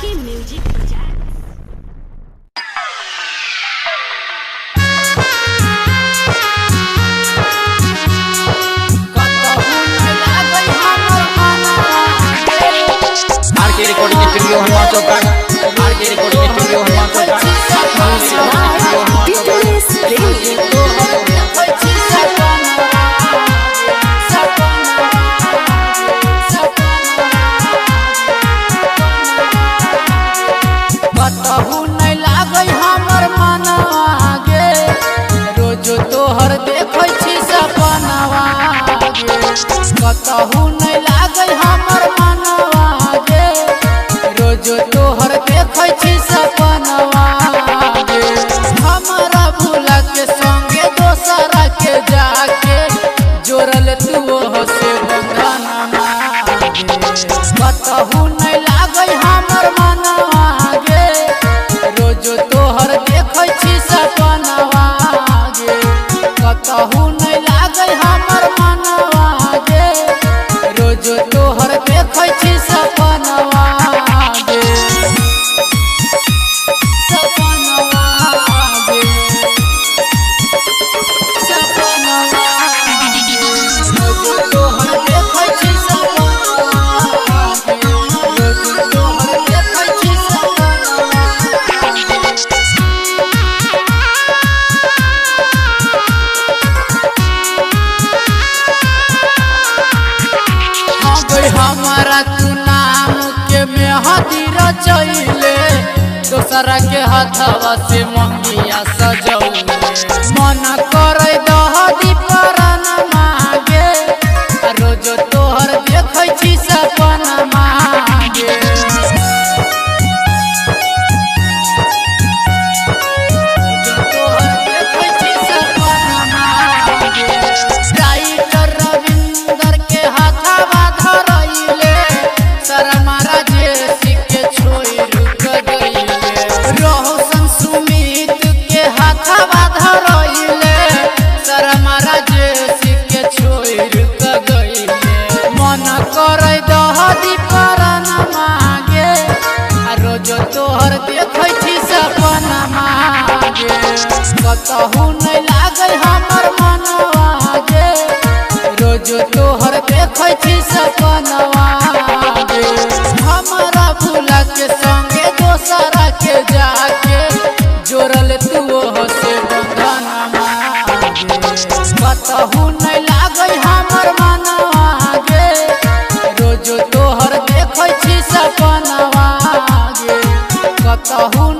के म्यूजिक बजाए। RK recording studio Hanuman चौक RK recording studio Hanuman चौक कतहु नहीं लागै हमर मनवा गे रोज तोहर देखै छी सपनवा गे कतहु नहीं लागै हमर मनवा गे रोज तोहर देखै छी सपनवा गे हमरा भूला के संगे दोसरा के जाके जोड़ल तू से बंधनमा गे कतहु नहीं लागै हमर मनवा गे रोज तोहर देखै छी सपनवा गे कतहु नहीं लागै हमर मनवा गे रोज तोहर देखै छी सपनवा गे सपनवा गे सपनवा गे रोज तोहर देखै छी सपनवा गे रोज तोहर देखै छी सपनवा हमारा तू नाम के मेहदी रचैले दोसरा के हाथवा से मंगिया सजौले मन करे दहदी परन मागे रोज तोहर देखै छी सपनमा गे राइटर रविंदर के हाथवा धरैले शर्मा राजेश के छोड़ रुक गईले रोशन सुमित के हाथवा धरैले शर्मा राजेश के छोड़ रुक गईले मन करे दहदी परन मागे रोज तोहर देखै छी सपनमा गे कतहु नहीं लागै हमर मनवा गे रोज तोहर देखै छी सपनवा गे हमरा भूला के संगे दोसरा के जाके जोड़ल तू से बंधनमा गे कतहु नहीं लागै हमर मनवा गे रोज तोहर देखै छी सपनवा गे कतहु